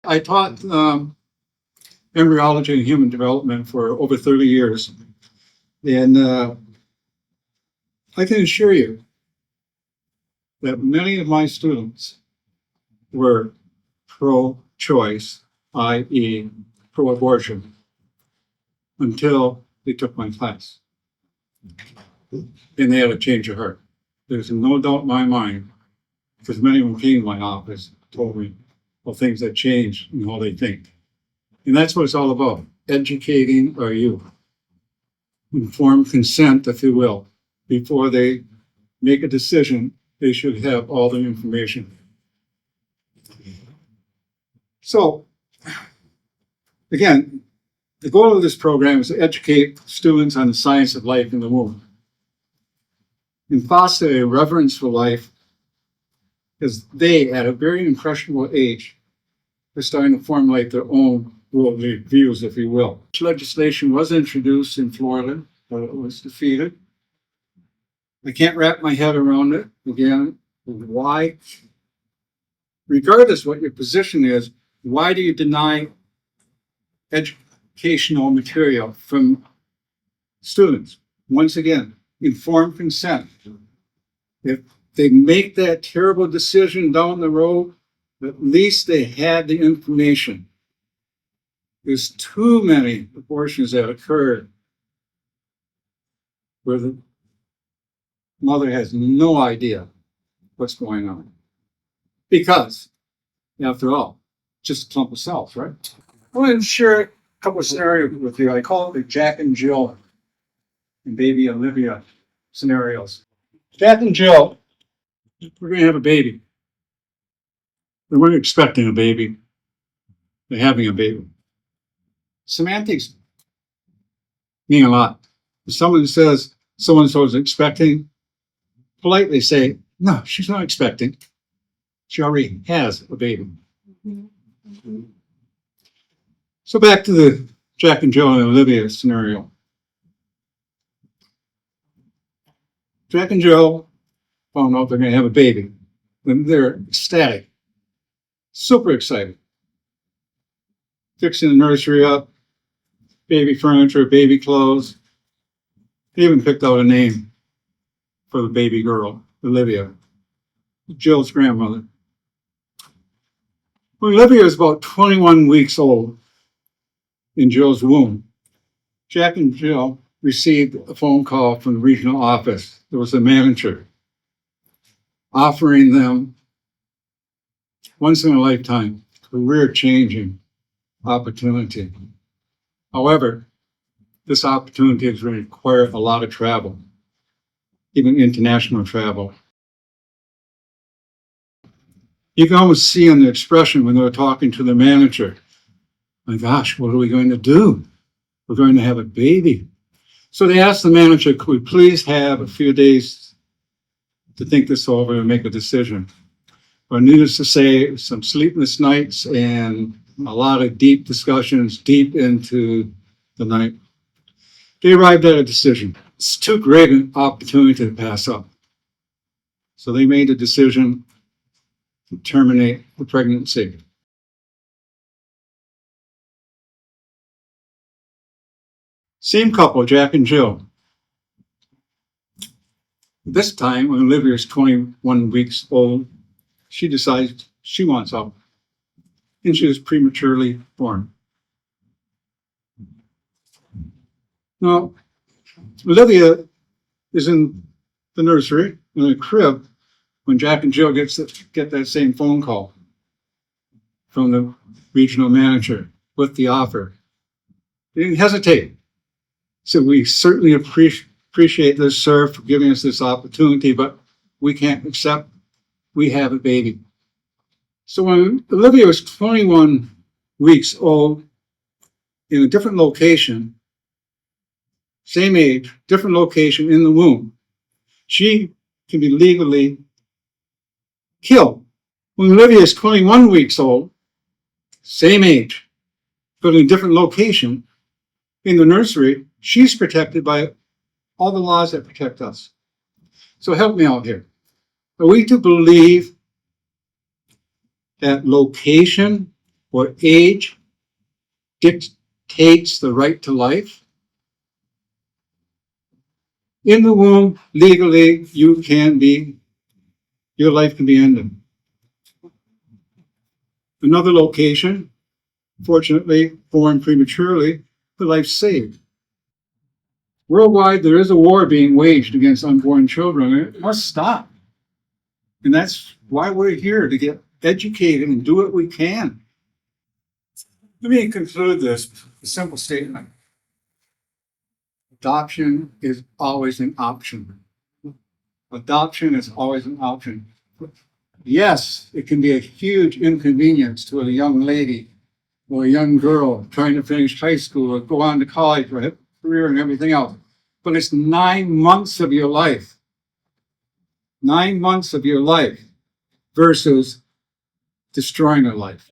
I taught embryology and human development for over 30 years. And I can assure you that many of my students were pro-choice, i.e. pro-abortion, until they took my class. And they had a change of heart. There's no doubt in my mind, because many of them came to my office and told me of things that changed in how they think. And that's what it's all about, educating our youth. Informed consent, if you will. Before they make a decision, they should have all the information. So, again, the goal of this program is to educate students on the science of life in the womb and foster a reverence for life, because they, at a very impressionable age, are starting to formulate their own worldly views, if you will. Legislation was introduced in Florida, but it was defeated. I can't wrap my head around it. Again, why? Regardless what your position is, why do you deny educational material from students? Once again, informed consent. If they make that terrible decision down the road, at least they had the information. There's too many abortions that occurred where the mother has no idea what's going on. Because, after all, just a clump of cells, right? I want to share a couple of scenarios with you. I call it the Jack and Jill and baby Olivia scenarios. Jack and Jill, we're going to have a baby. They weren't expecting a baby. They're having a baby. Semantics mean a lot. If someone says so-and-so is expecting, politely say, no, she's not expecting. She already has a baby. So back to the Jack and Jill and Olivia scenario. Jack and Jill found out they're going to have a baby. And they're ecstatic, super excited. Fixing the nursery up, baby furniture, baby clothes. They even picked out a name for the baby girl, Olivia, Jill's grandmother. When Olivia was about 21 weeks old in Jill's womb, Jack and Jill received a phone call from the regional office. There was a manager offering them once in a lifetime career-changing opportunity. However, this opportunity is going to require a lot of travel, even international travel. You can almost see on the expression when they were talking to the manager, my gosh, what are we going to do? We're going to have a baby. So they asked the manager, could we please have a few days to think this over and make a decision? But needless to say, some sleepless nights and a lot of deep discussions deep into the night. They arrived at a decision. It's too great an opportunity to pass up. So they made a decision to terminate the pregnancy. Same couple, Jack and Jill. This time, when Olivia is 21 weeks old, she decides she wants out. And she was prematurely born. Now, Olivia is in the nursery, in a crib, when Jack and Jill get that same phone call from the regional manager with the offer. They didn't hesitate. So we certainly appreciate this, sir, for giving us this opportunity, but we can't accept we have a baby. So when Olivia was 21 weeks old, in a different location, same age, different location in the womb, she can be legally killed. When Olivia is 21 weeks old, same age, but in a different location in the nursery, she's protected by all the laws that protect us. So help me out here. Are we to believe that location or age dictates the right to life. In the womb, legally, your life can be ended. Another location, fortunately, born prematurely, the life saved. Worldwide, there is a war being waged against unborn children. It must stop. And that's why we're here, to get educated and do what we can. Let me conclude this with a simple statement. Adoption is always an option. Adoption is always an option. Yes, it can be a huge inconvenience to a young lady or a young girl trying to finish high school or go on to college or have a career and everything else. But it's 9 months of your life. 9 months of your life versus destroying a life.